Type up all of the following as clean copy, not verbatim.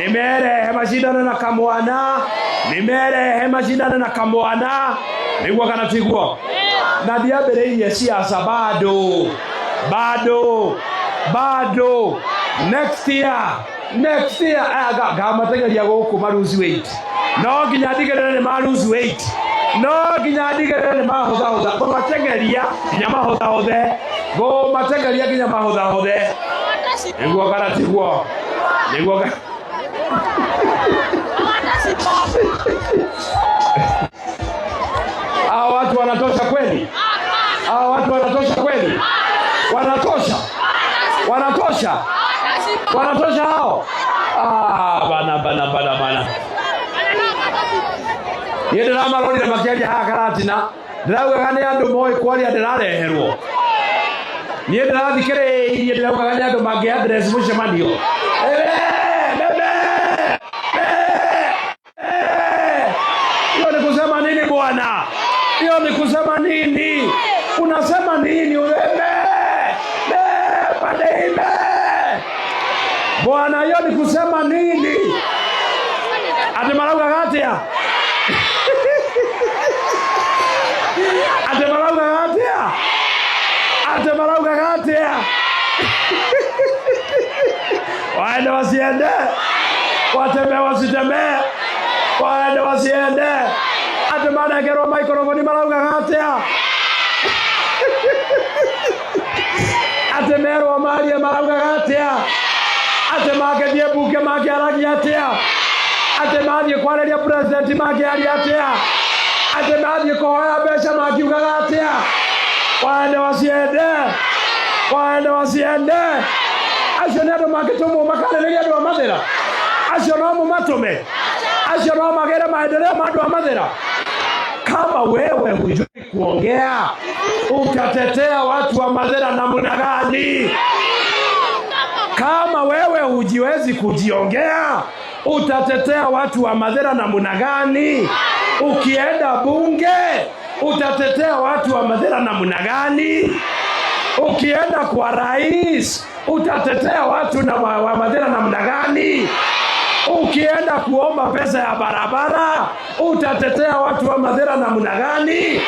nimerehe mashindano na kamwana, nimerehe mashindano na kamwana, niguo kana tiguo. Na ndiambĩrĩirie siasa bado next year ngamatengeria gũkũ ma lose weight, no nginya ndigĩrĩre nĩ ma lose weight, no nginya ndigĩrĩre nĩ mahũthahũtha, ngũmatengeria nginya mahũthahũthe, ngũmatengeria nginya mahũthahũthe, niguo kana tiguo, niguo hao watu wanatosha kweli? Hao watu wanatosha kweli? Wanatosha hao? Bana. Yende na maroni na makiaji karatina. Ndĩrauga nĩ andũ moĩ kwaria ndĩrareherwo. Niĩ ndĩrathikĩrĩirie ndĩrauga nĩ andũ mangĩ address mũcemanio. Hiyo ni kusema nini bwana? Hiyo ni kusema nini? Unasema nini urembe? Padebe. Bwana, hiyo ni kusema nini? Ate marauga gatia. Waende wasiende. Watembee wasitembee. Waende wasiende. Ate manegero microphone marauga gatia. Ate mero maria marauga gatia. Ate magethie bunge magiaragia atia. Ate mathie kwareria president magiaria atia. Ate mathie kuhoya mbeca magiugaga atia. Waende wasiende. Acio nĩ andũ mangĩtũmwo makarĩrĩria andũ a mathĩra. Acio no mũmatũme. Acio no magere maendeleo ma andũ a mathĩra. Kama wewe hujui kuongea, utatetea watu wa mathĩra namna gani? Kama wewe hujiwezi kujiongea, utatetea watu wa mathĩra namna gani? Ukienda bunge, utatetea watu wa mathĩra namna gani? Ukienda kwa rais, utatetea watu wa mathĩra namna gani? Ukienda kuomba pesa ya barabara, utatetea watu wa mathĩra namna gani?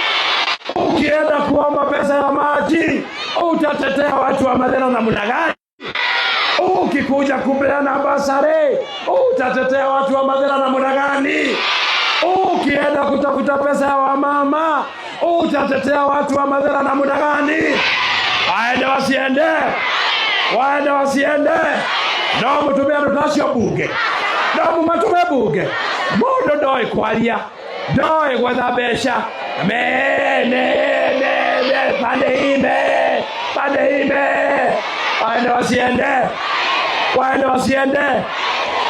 Ukienda kuomba pesa ya maji, utatetea watu wa mathĩra namna gani? Ukikuja kupeana basari, utatetea watu wa mathĩra namna gani? Ukienda kutafuta pesa ya wamama, utatetea watu wa mathĩra namna gani? Waende wasiende. No mutumia ndocio bunge. No mumatume bunge. Mundu ndoi kwaria. Ndoi gwetha mbeca. Pande. Waende wasiende.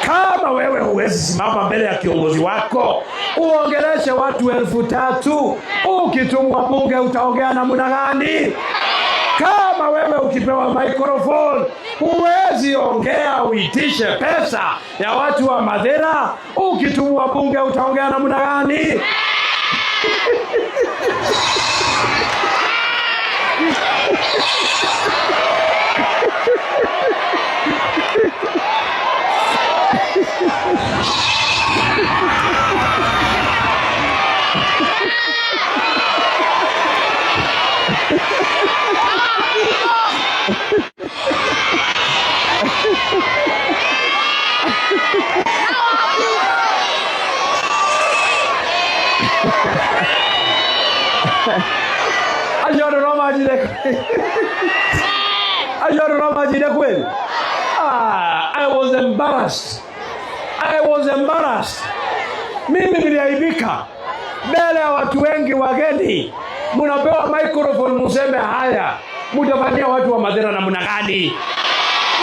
Kama wewe huwezi simama mbele ya kiongozi wako, uongeleshe watu 3,000. Ukitumwa bunge utaongea namna gani? Kama wewe ukipewa microphone, huwezi ongea uitishe pesa ya watu wa mathĩra, ukitumwa bunge utaongea namna gani? I was embarrassed. Mimi niliaibika mbele ya watu wengi wageni. Mnapewa microphone museme haya. Mutafanyia watu wa mathĩra namna gani?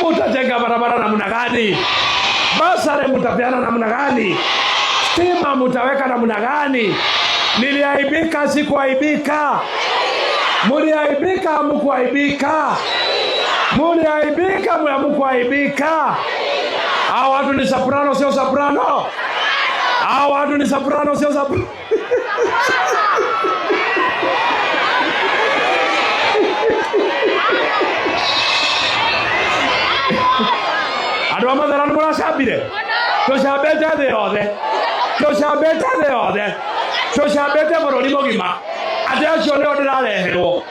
Mutajenga barabara namna gani? Basare mutapeana namna gani? Stima mutaweka namna gani? Niliaibika, sikuaibika. Muliaibika, hamkuaibika. Muliaibika, hamkuaibika. Hao watu ni soprano sio soprano. Hao watu ni soprano sio soprano. Ado amathĩra nĩ mũracambire. tucambĩte thĩ yothe, tucambĩte thĩ yothe, tucambĩte bũrũri mũgima. Andũ acio nĩo ndĩrareherwo,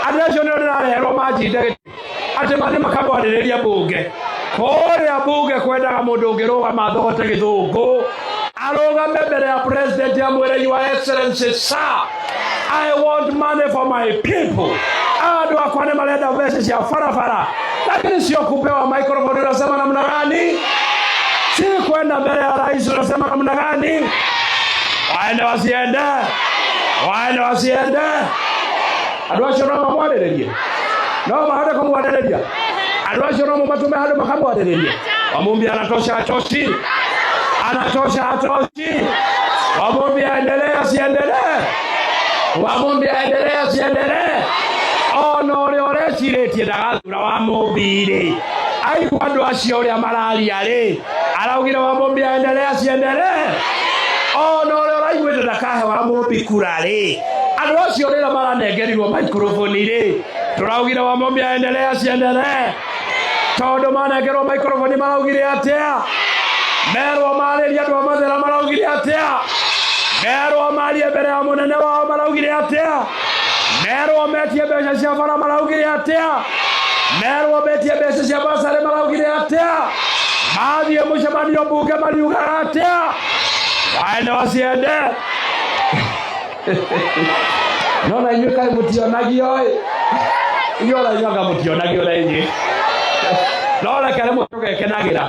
andũ acio nĩo ndĩrareherwo manjinde atĩ mathiĩ makamwarĩrĩria mbunge. Kũrĩa mbunge kwendaga mũndũ ũngĩrũgama thogote gĩthũngũ, arũgame mbere ya president amwĩre, Your Excellency sir, I want money for my people. Andũ akwa nĩ marenda mbeca cia barabara, lakini sio kupewa microphone. Unasema namna gani? Si kwenda mbele ya rais. Unasema namna gani? Waende wasiende, waende wasiende. Andũ acio no mamwarĩrĩrie, no mahote kũmwarĩrĩria. Andũ acio no matume handũ makamwarĩrĩrie. Wamwambie anatosha atoshi, anatosha atoshi. Wamwambie aendelee asiendelee, wamwambie aendelee asiendelee. Ona ũrĩa ũrecirĩtie ndagathura Wamũmbirĩ. Aigua andũ acio ũrĩa mararia rĩ, araugire Wamũmbĩ aendelee asiendelee. Ona ũrĩa ũraiguĩte ndakahe Wamũmbĩ kura rĩ, andũ acio rĩrĩa maranengerirwo microphone rĩ, tũraugire Wamũmbĩ aendelee asiendelee. Tondũ manengerwo microphone maraugire atĩa? Merwo marĩrie andũ a Mathĩra maraugire atĩa? Merwo marie mbere ya mũnene wao maraugire atĩa? Merwo metie mbeca cia bara maraugire atĩa? Merwo metie mbeca cia basarĩ maraugire atĩa? Mathiĩ mũcemanio mbunge mariugaga atĩa? Waende wasiende. No na inyuĩ kaĩ mũtionagio ĩ? Inyuĩ ona inyuĩ anga mũtionagio na inyuĩ. No reke rĩmwe tũgekenagĩra,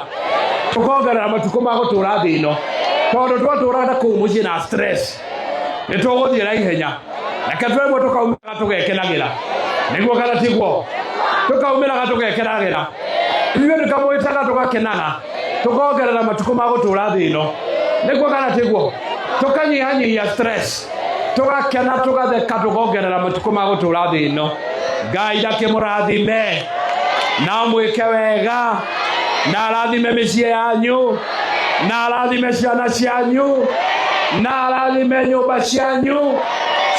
tũkongerera matukũ ma gũtũũra thĩ ĩno, tondũ twatũũraga kũu mũciĩ na stress nĩtũgũthiĩ na ihenya. Reke twĩmwe tũkaumĩraga tũgekenagĩra, nĩguo kana tiguo? Tũkaumĩraga tũgekenagĩra, ithuĩ nĩkamwĩtaga tũgakenaga, tũkongerera matukũ ma gũtũũra thĩ ĩno, nĩguo kana tiguo? Tũkanyihanyihia stress, tũgakena tũgatheka, tũkongerera matukũ ma gũtũũra thĩ ĩno. Ngai ndakĩmũrathime na mwĩke wega, na arathime mĩciĩ yanyu, na arathime ciana cianyu, na arathime nyũmba cianyu,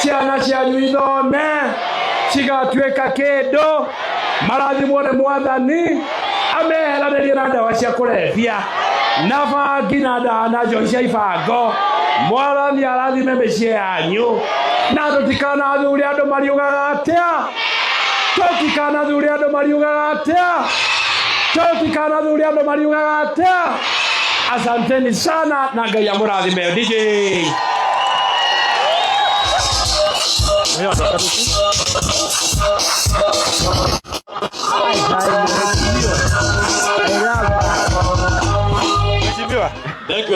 ciana cianyu ithome cigatuĩka kĩndũ, marathimwo nĩ Mwathani, ameheranĩrie na ndawa cia kũrebia na bangi na ndawa na njohi cia ibango. Mwathani arathime mĩciĩ yanyu, na tũtikanathure andũ mariugaga atĩa? Tũtikanathure andũ mariugaga atĩa? Tũtikanathure andũ mariugaga atĩa? Asanteni sana na Ngai amũrathime. DJ Thank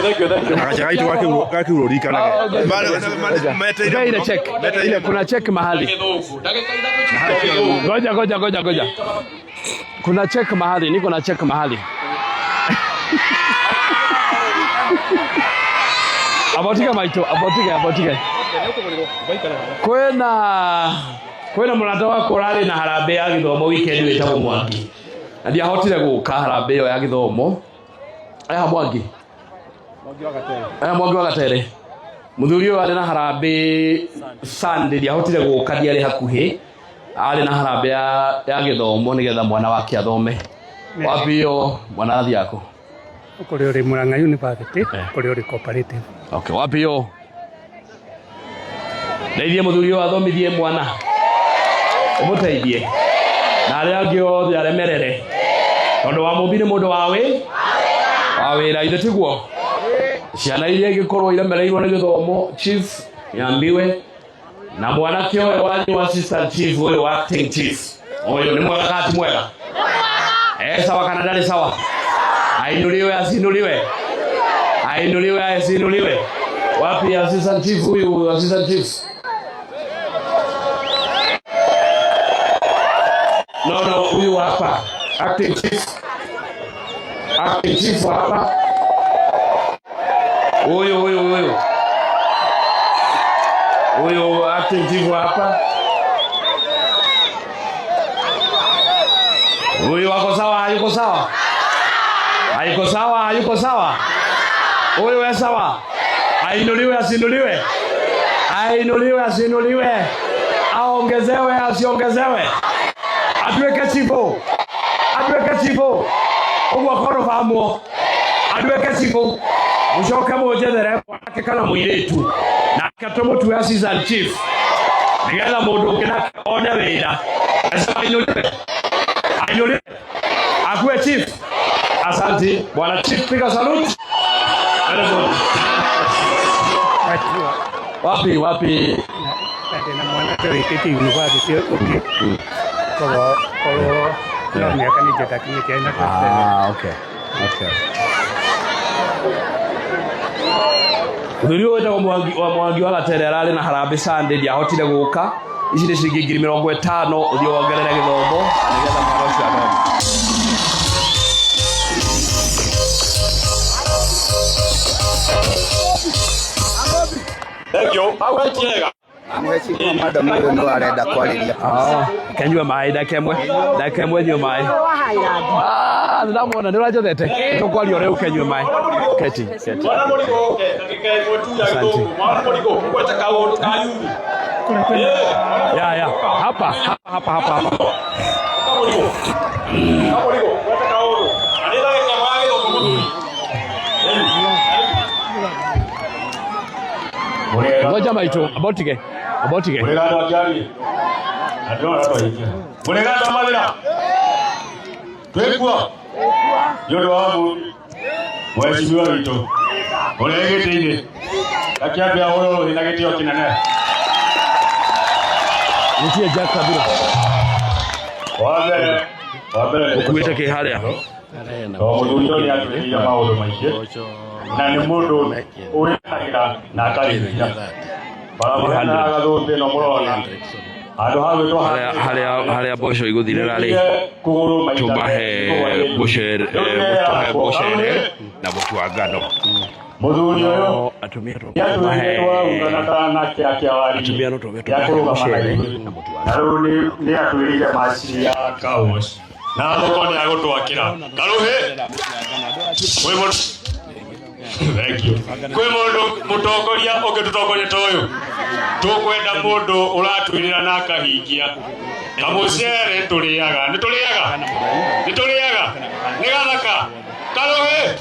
you. Ile check. Ile kuna check mahali. Ngoja. Kuna check mahali, niko na check mahali. Abotika maito, abotika. Kwena mũrata wa kũrarĩ na harambĩ ya gĩthomo weekend wĩtagwo Mwangi. Na ndiahotire gũka harambĩ ĩyo ya gĩthomo. Aya Mwangi wa Gatere. Mũthuri ũyũ arĩ na harambĩ Sunday, ndiahotire gũka, ndiarĩ hakuhĩ. Arĩ na harambĩ ya gĩthomo nĩgetha mwana wake athome. Wapio mwanathi yako? Kũrĩ ũrĩ Murang'a University, kũrĩ ũrĩ cooperative. Okay, wapio? Ndeithie mũthuri ũyũ athomithie mwana. Ũmũteithie. Na arĩa angĩ othe aremerere. Tondũ Wamũmbĩ nĩ mũndũ wa wĩra, ithe tiguo? Ciana iria ingĩkorwo iremereirwo nĩ gĩthomo, chief yambiwe, na mwanake ũyũ wanyu assistant chief, ũyũ acting chief. Ũyũ nĩ mwega kati mwega? Sawa kana ndari sawa? Ainuliwe asinuliwe. Ainuliwe asinuliwe. Wapi assistant chief huyu? Assistant chief? No, huyu hapa. Acting chief. Acting chief hapa. Huyu. Huyu acting chief hapa. Huyu wako sawa, hayuko sawa? Hayuko sawa? Huyu we sawa? Ainuliwe asinuliwe? Ainuliwe asinuliwe? Aongezewe asiongezewe? Atuweke chifu? Ugu akono famuo? Adweke sipo. Mushoka mojethere kwake kana muiretu. Na katomo tu assistant chief. Nigala mundu kina ona wira. Asema inole. Akue chief. Asante bwana chief, piga salute. Wapi? Na mwana kiti university okay. Kwa miaka ni jota kini kienda kwa. Okay. Ndio weta wa mwangi wa Gatererale na Harambee Sunday dia hotire guka. Ici ni ciringi 50 uthio wongerera githomo nigetha mwana ucio athome. Thank you. Awetiega. Mheshimiwa madam ndo arenda kwariria. Kenywa mai dakemwe nyo mai. Ndamona ndirajothete. Tukwario reu kenywa mai. Keti. Mwana murigo ndakikae tu ya githomo. Mwana murigo kweta kaundu kayuni. Ya. Hapa. Murigo kweta kaundu. Anila kama githomo. Ngoja maito abotige. Muregado ajali. Adora hapa hivi. Muregado amalira. Twekwa. Yodo wangu. Mheshimiwa wito. Olegete ile. Akiambia holo inagetio kinane. Nitie Jack Kabila. Wabele. Ukuita kihalia. Ndio ni atulia maodo maisha. Na ni mundu urihagira na akariria. Barabara agathumbe no murona. Ando hawe to haria bosho iguthirira ri. Tumahe bosher na botu agano. Muthuri uyu atumia to. Tumahe na kia wari. Atumia no to na botu agano. Ni atwirire maci ya kaos. Na thoko ni agutwakira. Karuhe. Thank you. Kwe mundu mutongoria ukitutongoria toyo. Tukwenda mundu uratwirira na kahingia. Kamucere turiaga. Nituriaga. Nigathaka. Karuhe.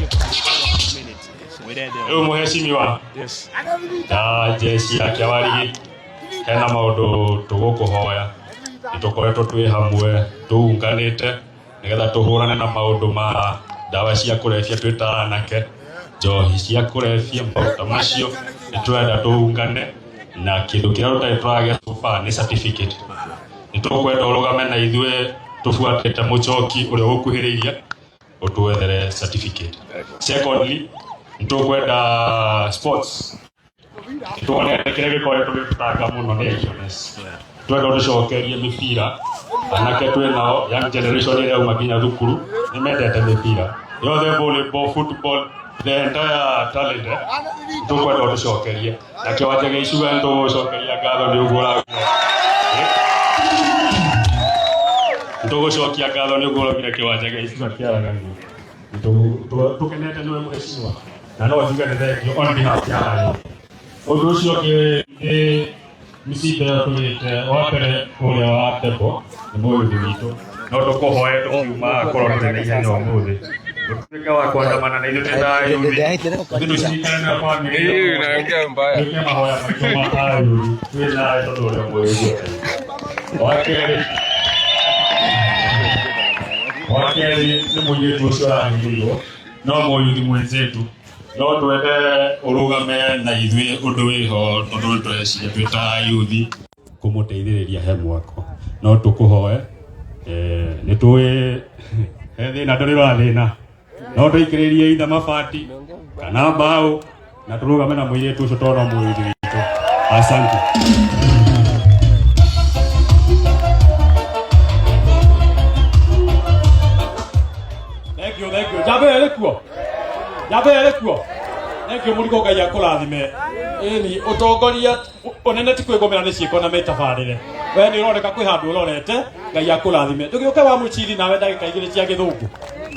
Mheshimiwa. Yes. Jeshi ya Kiawarigi. Hena maundu tugukuhoya. Nitukoretwo twi hamwe tuunganite nigetha tuhurane na maundu ma dawa cia kurefia twita anake. Njohi cia kurefia maundu macio nitwenda tuungane na kindu kiria tutagitwage sofa ni certificate. Nitukwenda urugame na ithue tufuatite muchoki uria ukuhiriria utuwethere certificate. Secondly, nitukwenda sports. Tuone kile gikore tugitanga muno ni nations. Twenda tucokerie mipira anake twinao young generation ile umakinya thukuru ni mendete mipira yothe volleyball, football, the entire talent tukwenda tucokerie na kiwanja giciwa ntugucokeria ngatho ni ugura ntugucokia ngatho ni ugura kile kiwanja giciwa kiaraga tukenete niwe mheshimiwa na no njuge ni thank you on behalf ya hali undu ucio ki misipe tulite wapere uria wa tepo ni muthi witu no tukuhoe tukiuma korona ni ihenya umuthi tutuika wa kuandamana na ithuĩ ta ayuthi tucirikane na bamĩrĩ na mbaya tuke mahoya maitũ ma ayuthi twĩ nawe tondũ ũrĩa mwĩiguĩte. Wa kerĩ nĩ mũirĩtu ũcio arahingĩirwo no mũyuthi mwenzetu no twende urugame na ithuĩ ũndũ wĩho tondũ tweciria twĩ ta ayuthi kũmũteithĩrĩria he mwako no tũkũhoe nĩ tũĩ thĩna ndũrĩ thĩna no tũikĩrĩrie itha mabati kana mbaũ na tũrugame na mũirĩtu ũcio tondũ no mũyuthi witũ. Asante. Thank you. Jabe kuo. Thank you mũrigo Ngai akũrathime. Ni utongoria onene ti kwĩgomera nĩ ciĩko na metabarĩre. We nĩ ũroneka kwĩ handũ ũrorete Ngai akũrathime. Ndũgĩũke wa mũciri nawe ndagĩka igĩrĩ cia gĩthũngũ.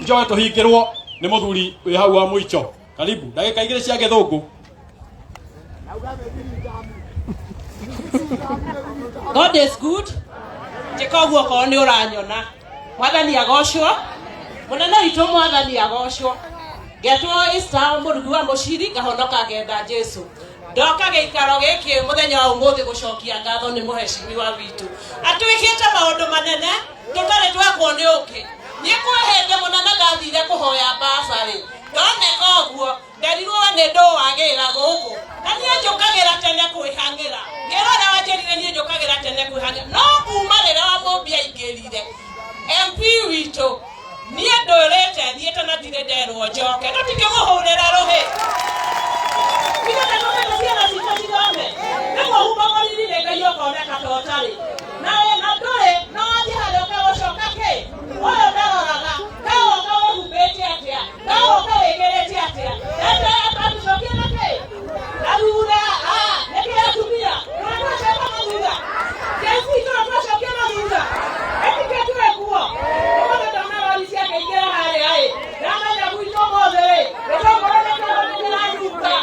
Njoe tũhingĩrwo nĩ mũthuri wĩ hau wa mũico. Karibu ndagĩka igĩrĩ cia gĩthũngũ. God is good. Jikoguo ko nĩ ũranyona. Mwathani agocwo. Mũnene witũ Mwathani agocwo. getwo Easter murugi wa muciri ngahonoka ngenda Jesu ndoka geikaro giki muthenya wa umuthi gucokia ngatho ni muheshimiwa witu atwikite maundu manene tutari twakwo ni uki ni kwehende munana ngathire kuhoya basari ndoneka oguo nderirwo ni nduwagira guku na nie njukagira tene kwihangira ngirora wajerire nie njukagira tene kwihangira no kuma rira wa mumbia ingirire MP witu nie ndorete thiete na thire nderwo njoke tutikimuhurira ruhi Kita tengok dia nasi kacang kame. Tengok hubungan kali ni mereka yo kau nak kata cari. Nae nakore, nae ada kau shokakke. Oh kau orang kau hubungi dia, kau ekere dia. Ada apa tu shokia nakke? Lalu dah, nekera subia. Kau siapa majuda? Jadi kau shokia majuda. Etika tu ekua. Kau dah tahu nak wali siapa ekera hari. Nama dia bujuk mode. Betul orang nak kau ekera juga.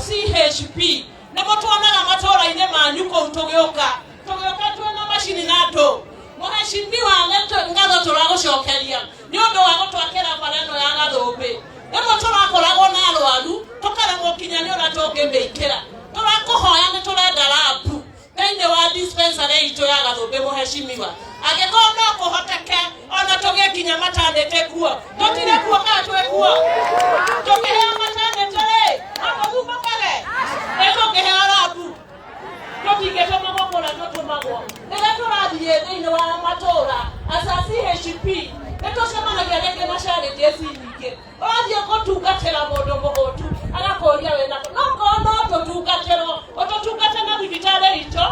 CHP na motwana na matora ine manyuko utogyoka twena mashini nato muheshimiwa neto ngatho turagucokeria ni undu wa gutwakira bareno ya gathumbi emo turakoragwo na arwaru tukaragwo kinya ni ora tungimeikira turakuhoya ni turenda rapu thĩinĩ wa dispensary itu ya gathumbi muheshimiwa angĩkorwo no kũhoteke ona tũgĩkinya matandĩte kuo tũtire kuo kana twĩkuo tũkĩheo matandĩte rĩ atũthumakage ĩtũkĩheo rapu tũtingĩtũmagwo kũrĩa tũtũmagwo rĩrĩa tũrathiĩ thĩinĩ wa matũũra asasi CHP nĩtũcemanagia rĩngĩ na charity nyingĩ ũrathiĩ gũtungatĩra mũndũ mũhũtu agakũria wĩna no korwo no tũtungatĩrwo ũtũtungate na thibitarĩ itũ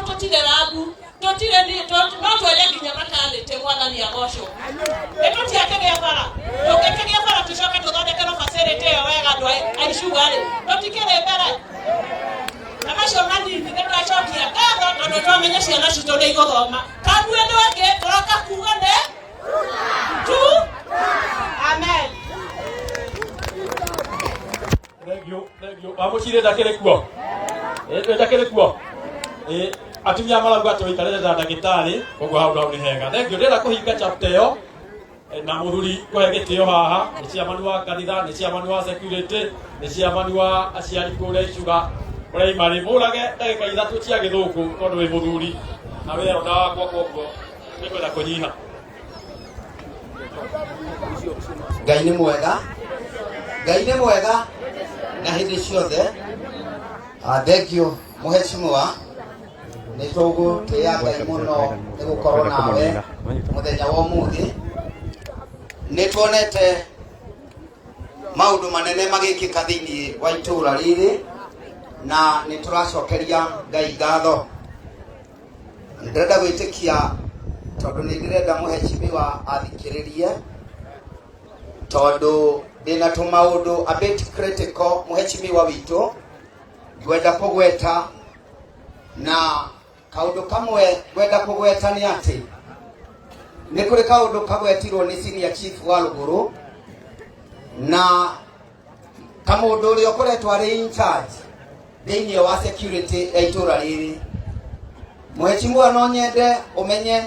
tũtirĩ rabu tũtirĩ no twende nginya matandĩte mwathani agocwo nĩtũtiakĩgĩa bara tũngĩkĩgĩa bara tũcoke tũthondekerwo facility ĩyo wega andũ aicugari tũtikĩrĩ mbere na macio manini nĩtwacokia ngatho tondũ twamenya ciana citũ nĩ igũthoma kandu ĩno ĩngĩ tũroka kuga nĩ tu amen Thank Wamucire ndakĩrĩ kuo ndakĩrĩ kuo atumia marauga tũikarĩre na ndagĩtarĩ koguo hau nĩ hega thengiũ ndĩrenda kũhinga chapter ĩyo na mũthuri kũhe gĩtĩo haha nĩ ciamani wa kanitha nĩ ciamani wa security nĩ ciamani wa aciari kũrĩa icuga ũraimarĩ mũrage ndagĩka ithatũ cia gĩthũkũ tondũ wĩ mũthuri na wĩra na wakwa koguo nĩkwenda kũnyiha Ngai nĩ mwega na hĩndĩ ciothe thengio muheshimiwa nĩ tũgũtĩĩa Ngai mũno nĩ gũkorwo nawe mũthenya wa ũmũthĩ nĩ tuonete maũndũ manene magĩkĩka thĩinĩ wa itũũra rĩrĩ na nĩ tũracokeria Ngai ngatho ndĩrenda gwĩtĩkia tondũ nĩ ndĩrenda mũheshimiwa athikĩrĩrie tondũ ndĩna tũmaũndũ a bit critical mũheshimiwa witũ ngwenda kũgweta na kaũndũ kamwe ngwenda kũgweta nĩ atĩ nĩ kũrĩ kaũndũ kagwetirwo nĩ senior chief wa Rũgũrũ na kamũndũ ũrĩa ũkoretwo arĩ in charge thĩinĩ wa security ya itũũra rĩrĩ mũheshimiwa no nyende ũmenye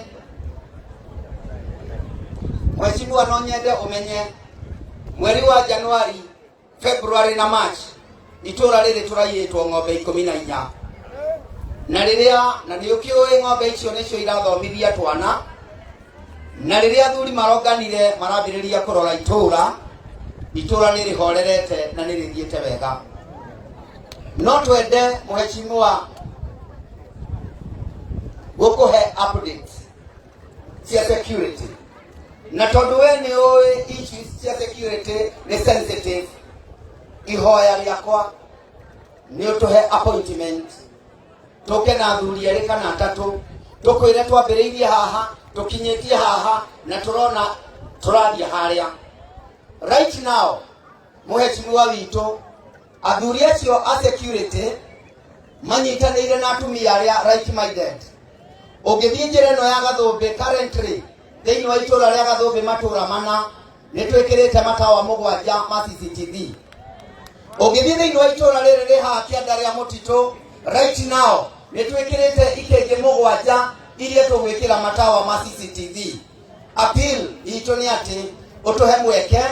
mweri wa Januari February na March itũũra rĩrĩ tũraiyĩtwo ng'ombe 14 na rĩrĩa na nĩ ũkĩũĩ ng'ombe icio nĩcio irathomithia twana na rĩrĩa athuri maronganire marambĩrĩria kũrora itũũra nĩrĩhorerete na nĩrĩthiĩte wega no twende mũheshimiwa gũkũhe update cia security na tondũ we nĩ ũĩ issues cia security nĩ sensitive ihoya rĩakwa nĩ ũtũhe appointment tũke na athuri erĩ kana atatũ tũkwĩre twambĩrĩirie haha tũkinyĩtie haha na tũrona tũraria harĩa right now mũheshimiwa witũ athuri acio a security manyitanĩire na atumia arĩa right minded. Ũngĩthiĩ njĩra ĩno ya Gathũmbĩ currently thĩinĩ wa itũũra rĩa Gathũmbĩ matũũra mana nĩ twĩkĩrĩte matawa 7 ma CCTV. Ũngĩthiĩ thĩinĩ wa itũũra rĩrĩ rĩ haha kĩanda rĩa Mũtitũ right now nĩ twĩkĩrĩte ikĩngĩ 7 iria tũgwĩkĩra matawa ma CCTV. Appeal itũ nĩ atĩ ũtũhe mweke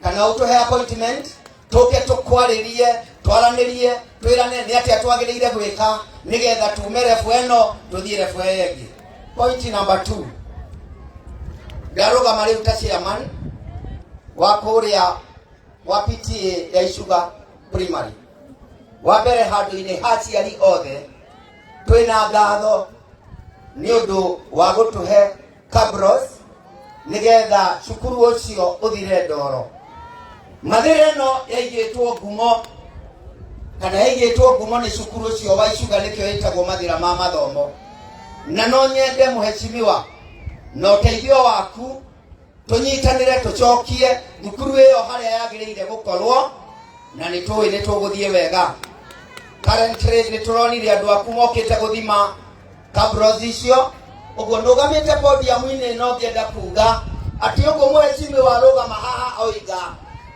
kana ũtũhe appointment tũke tũkwarĩrie twaranĩrie twĩrane nĩ atĩa twagĩrĩire gwĩka nĩgetha tume refu ĩno tũthiĩ refu ĩngĩ. Point number 2, ndarũgama rĩu ta chairman wa kũrĩa wa PTA ya Icuga Primary. Wa mbere handũ-inĩ ha aciari othe twĩna ngatho nĩ ũndũ wa gũtũhe cabros nĩgetha cukuru ũcio ũthire ndoro. Mathĩra ĩno yaigĩtwo ngumo kana yaigĩtwo ngumo nĩ cukuru ũcio wa Icuga nĩkĩo ĩtagwo mathĩra ma mathomo. Na no nyende mũhecimiwa na ũteithio waku tũnyitanĩre tũcokie thukuru ĩyo harĩa yagĩrĩire gũkorwo na nĩ tũĩ nĩ tũgũthiĩ wega. Currently nĩ tũronire andũ aku mokĩte gũthima cabros icio. Ũguo ndũgamĩte podium-inĩ ĩno ngĩenda kuga atĩ ũguo mũhecimiwa arũgama haha oiga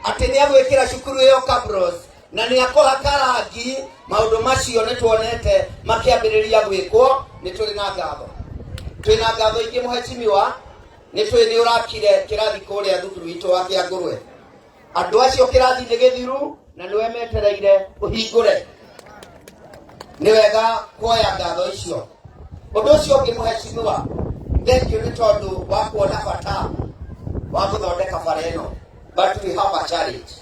atĩ nĩ agwĩkĩra cukuru ĩyo cabros na nĩ akũhaka rangi. Maũndũ macio nĩ tuonete makĩambĩrĩria gwĩkwo. Nĩ tũrĩ na ngatho, twĩna ngatho ingĩ mũhecimiwa. Nĩ tũĩ nĩ ũrakire kĩrathi kũrĩa thukuru witũ wa Kĩangũrwe. Andũ acio kĩrathi nĩ gĩthiru na nĩwe metereire ũhingũre. Nĩ wega kuoya ngatho icio. Ũndũ ũcio ũngĩ mũhecimiwa, thengio nĩ tondũ wa kuona bata wa gũthondeka bara ĩno. But we have a challenge.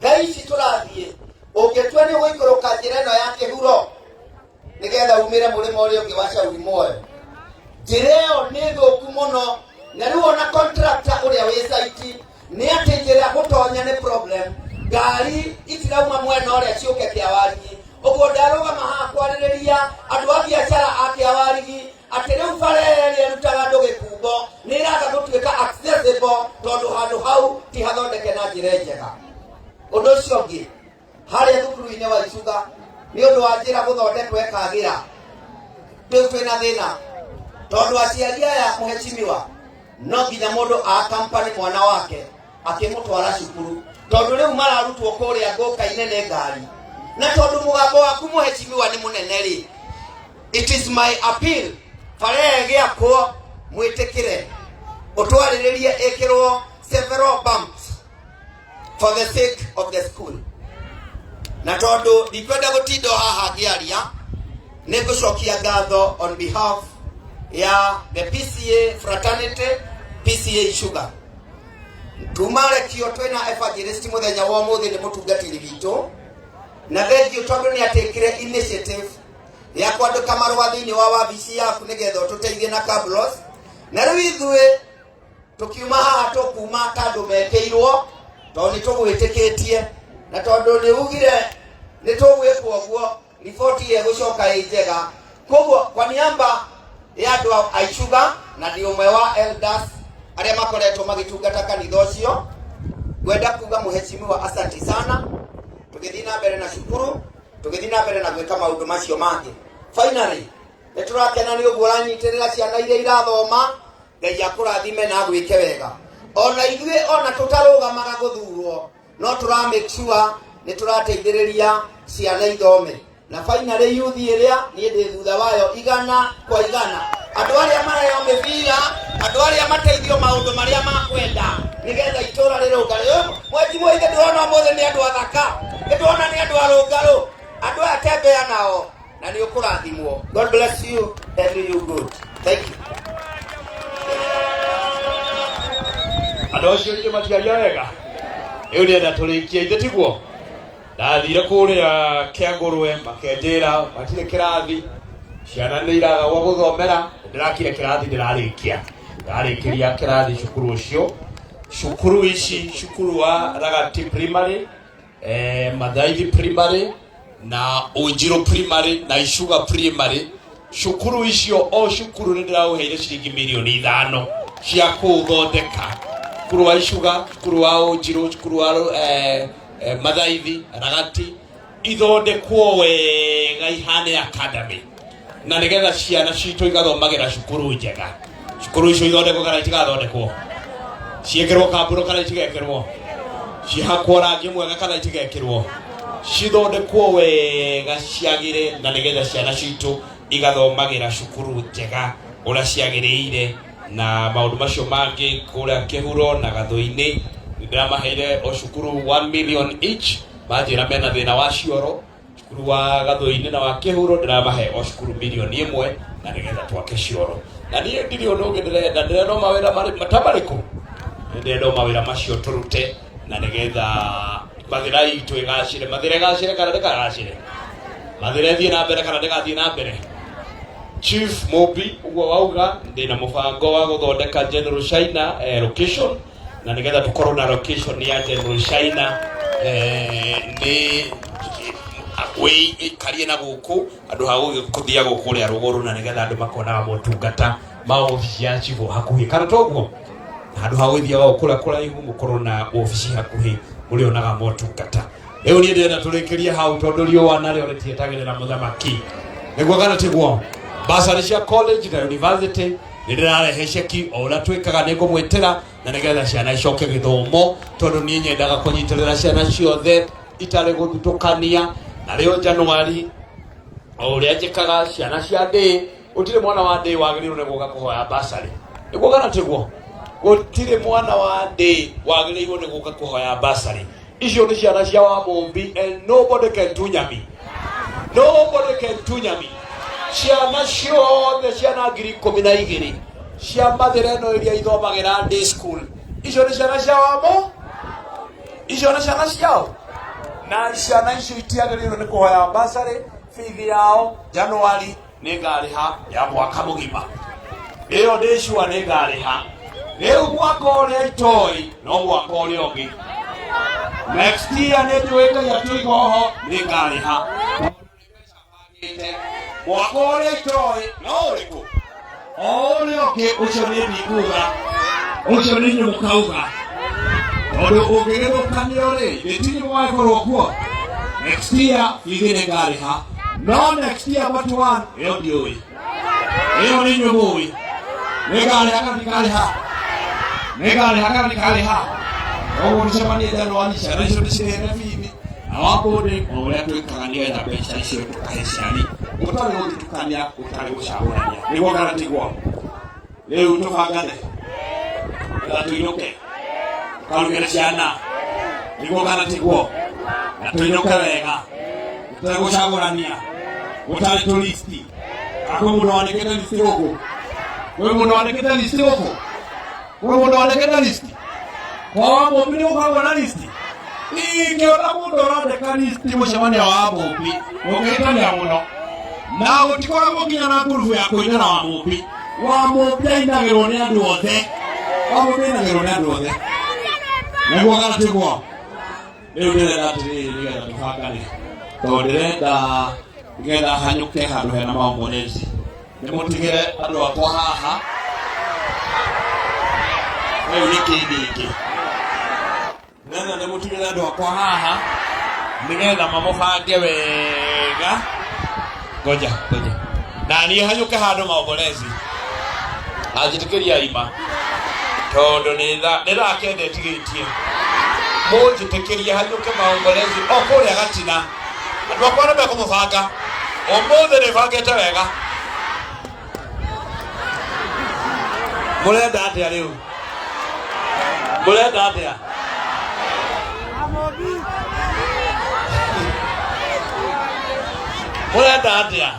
Ngai ici tũrathiĩ ũngĩtua nĩ ũgũikũrũka njĩra ĩno ya Kĩhuro nĩgetha umĩre mũrĩmo ũrĩa ũngĩ wa Shauri Moyo. Njĩra ĩyo nĩ thũku mũno na rĩu ona contractor ũrĩa wĩ site nĩ atĩ njĩra gũtonya nĩ problem. Ngari itirauma mwena ũrĩa ciũke Kĩawarigi. Ũguo ndarũgama haha kwarĩrĩria andũ a biacara a Kĩawarigi atĩ rĩu bara ĩrĩa ĩrutaga andũ gĩkumbo nĩ ĩraga gũtuĩka accessible tondũ handũ hau ti hathondeke na njĩra njega. Ũndũ ũcio ũngĩ harĩa thukuru-inĩ wa Icuga nĩ ũndũ wa njĩra gũthondekwo ĩkagĩra. Rĩu twĩna thĩna tondũ aciari aya mũhecimiwa no nginya mũndũ akampani mwana wake akĩmũtwara cukuru tondũ rĩu mararutwo kũrĩa ngũka-inĩ nĩ ngari. Na tondũ mũgambo waku mũhecimiwa nĩ mũnene rĩ, it is my appeal bara ĩgĩakwo mwĩtĩkĩre ũtwarĩrĩrie ĩkĩrwo several bumps for the sake of the school. Na tondũ ndikwenda gũtinda haha ngĩaria nĩ ngũcokia ngatho on behalf ya the PCA fraternity, PCA Icuga. Tumarekio twĩna evangelist mũthenya wa ũmũthĩ nĩ mũtungatĩri witũ na thengio tondũ nĩ atĩkire initiative ya kwandĩka marũa thĩinĩ wa wabici yaku nĩgetha ũtũteithie na cabros. Na rĩu ithuĩ tũkiuma haha tũkuma tandũ mekĩirwo tondũ nĩ tũgwĩtĩkĩtie na tondũ nĩ ugire nĩ tũgwĩkwo ũguo riboti ĩgũcoka ĩ njega. Koguo kwa niaba ya andũ a Icuga na ndĩ ũmwe wa elders arĩa makoretwo magĩtungata kanitha ũcio, ngwenda kuga mũhecimiwa asante sana. Tũgĩthiĩ na mbere na cukuru, tũgĩthiĩ na mbere na gwĩka maũndũ macio mangĩ. Finally nĩ tũrakena nĩ ũguo ũranyitĩrĩra ciana iria irathoma. Ngai akũrathime na gwĩke wega. Ona ithuĩ ona tũtarũgamaga gũthurwo no tũra make sure nĩ tũrateithĩrĩria ciana ithome. Na finally youth ĩrĩa niĩ ndĩ thutha wayo 100%. Andũ arĩa maraheo mĩbira, andũ arĩa mateithio maũndũ marĩa makwenda nĩgetha itũũra rĩrũngarĩ. Mwenjimwe ithe ndĩrona ũmũthĩ nĩ andũ athaka, ndĩrona nĩ andũ arũngarũ, andũ aya tembea nao na nĩ ũkũrathimwo. God bless you and do you good. Thank you. Andũ acio nĩ matiaria wega. Rĩu nĩenda tũrĩkie ithe tiguo. Ndathire kũrĩa Kĩangũrwe makenjĩra matirĩ kĩrathi, ciana nĩ iraga gwa gũthomera. Ndĩrakire kĩrathi ndarĩkĩria kĩrathi cukuru ũcio. Cukuru ici cukuru wa Ragati Primary, Mathaithi Primary na Ũnjirũ Primary na Icuga Primary. Cukuru icio o cukuru nĩ ndĩraũheire ciringi milioni 5 cia kũthondeka. Cukuru wa Icuga, cukuru wa Ũnjirũ, cukuru wa Mathaithi, Ragati ithondekwo wega ihane academy na nigetha ciana citũ igathomagira cukuru njega. Cukuru icio ithondekwo kana itigathondekwo, ciĩkĩrwo kambũro kana itigekĩrwo, cihakwo rangi mwega kana itigekĩrwo, cithondekwo wega ciagĩre na nigetha ciana citũ igathomagira cukuru njega ũrĩa ciagĩrĩire. Na maũndũ macio mangĩ kũrĩa Kĩhuro na Gathũi-inĩ ndĩramaheire o cukuru 1 million each, manjĩra mena thĩna wa cioro. Cukuru wa Gathũi-inĩ na wa Kĩhuro ndĩramahe o cukuru milioni 1 na nigetha twake cioro. Na niĩ ndirĩ ũndũ ũngĩ ndĩrenda mawĩra matamarĩkũ, ndĩrenda mawĩra macio tũrute na nigetha mathĩra itũ ĩgacĩre. Mathĩra ĩgacĩre kana ndĩkagacĩre? Mathĩra ĩthiĩ na mbere kana ndĩgathiĩ na mbere? Chief Mobi uguo wauga ndina mũbango wa gũthondeka General China location na nigetha tukorwo na location ya General China ni we karie na gũkũ andũ ha gũthia gũkũ rĩa rũgũrũ na nigetha andũ makonaga motungata ma ofici ya chief hakuhĩ kana toguo andũ ha gũthia gũkũ kũraihu mũkorwo na ofici hakuhĩ mũrĩonaga motungata. Rĩu niĩ ndĩrenda tũrĩkĩrie hau tondũ riũa narĩo rĩtietagĩrĩra mũthamaki, nĩguo kana tiguo? Basari cia college na university nĩndĩrarehe ceki o ũrĩa twĩkaga nĩngũmwĩtĩra na nĩgetha ciana icoke gĩthomo, tondũ niĩ nyendaga kũnyitĩrĩra ciana ciothe itarĩ gũthutũkania. Na rĩo Januari o ũrĩa njĩkaga ciana cia ndĩ, gũtirĩ mwana wa ndĩ wagĩrĩirwo nĩ gũka kũhoya basari, nĩguo kana tiguo? Gũtirĩ mwana wa ndĩ wagĩrĩirwo nĩ gũka kũhoya basari. Icio nĩ ciana cia Wamũmbi and nobody can tunya me, nobody can tunya me. Ciana ciothe ciana 12,000 cia mathĩra ĩno iria ithomagĩra day school, icio nĩ ciana cia Wamũ, icio nĩ ciana ciao. Na ciana icio itiagĩrĩirwo nĩ kũhoya basari. Bithi yao Januari nĩngarĩha ya mwaka mũgima, ĩyo ndĩcua nĩngarĩha. Rĩu mwaka ũrĩa itoĩ no mwaka ũrĩa ũngĩ, next year nĩnjũĩkagia tũigoho nĩngarĩha. Mwaka ũrĩa itoĩ no ũrĩkũ o ũrĩa ũngĩ, ũcio nĩ ndikuga, ũcio nĩ inyuĩ mũkauga, tondũ ũngĩgĩthũkanio rĩ gĩtirĩ gũgakorwo kuo. Next year bithi nĩngarĩha, no next year but one ĩyo ndiũĩ, ĩyo nĩ inyuĩ mũĩ. Nĩngarĩha kana ndikarĩha? Nĩngarĩha kana ndikarĩha? Koguo nĩcemanie Januari, ciana icio ndĩcirehere bithi na Wambũndĩ o ũrĩa twĩkaga nĩgetha mbeca icio tũkahe ciani, gũtarĩ gũthutũkania, gũtarĩ gũcagũrania, nĩguo kana tiguo? Rĩu tũbangane na tũinũke tũkarugĩre ciana, nĩguo kana tiguo? Na tũinũke wega gũtarĩ gũcagũrania, gũtarĩ tũlisti. Kwĩ mũndũ wandĩkĩte listi gũkũ? Kwĩ mũndũ wandĩkĩte listi gũkũ? Kwĩ mũndũ wandĩkĩte listi? Kwa Wamũmbi nĩgũkoragwo na listi? Ingĩona mũndũ ũrandĩka listi mũcemanio wa Wamũmbi ũngĩtania mũno, na gũtikoragwo nginya na ngurubu ya kũinĩra Wamũmbi. Wamũmbi ainagĩrwo nĩ andũ othe, Wamũmbi ainagĩrwo nĩ andũ othe, nĩguo kana tiguo? Rĩu ndĩrenda atĩrĩrĩ nĩgetha tũbangane, tondũ ndĩrenda nĩgetha hanyũke handũ hena maũmonezi. Nĩmũtigĩre andũ akwa haha, rĩu nĩkĩ gĩkĩ? Nena nĩmũtigĩre andũ akwa haha nĩgetha mamũbange wega. Ngoja na niĩ hanyũke handũ maũmonezi, anjĩtĩkĩria ima, tondũ nĩ thaa kenda ĩtigĩtie. Mũnjĩtĩkĩrie hanyũke maũmonezi o kũrĩa Gatina. Andũ akwa nĩmekũmũbanga ũmũthĩ, nĩbangĩte wega. Mũrenda atĩa rĩu? Mũrenda atĩa? Mũrenda atĩa?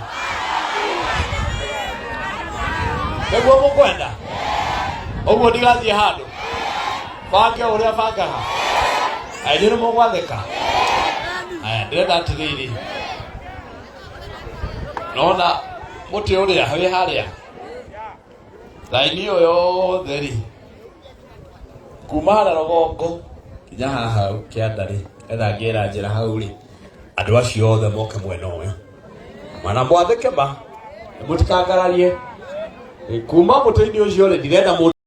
Nĩguo mũkwenda? Ũguo ndigathiĩ handũ bange ũrĩa bangaga? Inyuĩ nĩmũgwathĩka? Aya, ndĩrenda atĩrĩrĩ, nona mũtĩ ũrĩa wĩ harĩa raini ĩyo yothe rĩ, kuma harĩa rũgongo nginya haha hau kĩanda-rĩ, etha ngĩra njĩra hau rĩ, andũ acio othe moke mwena ũyũ, mana mwathĩke ma, mũtikangararie kuma mũtĩ-inĩ ũcio rĩ, ndirenda mũndũ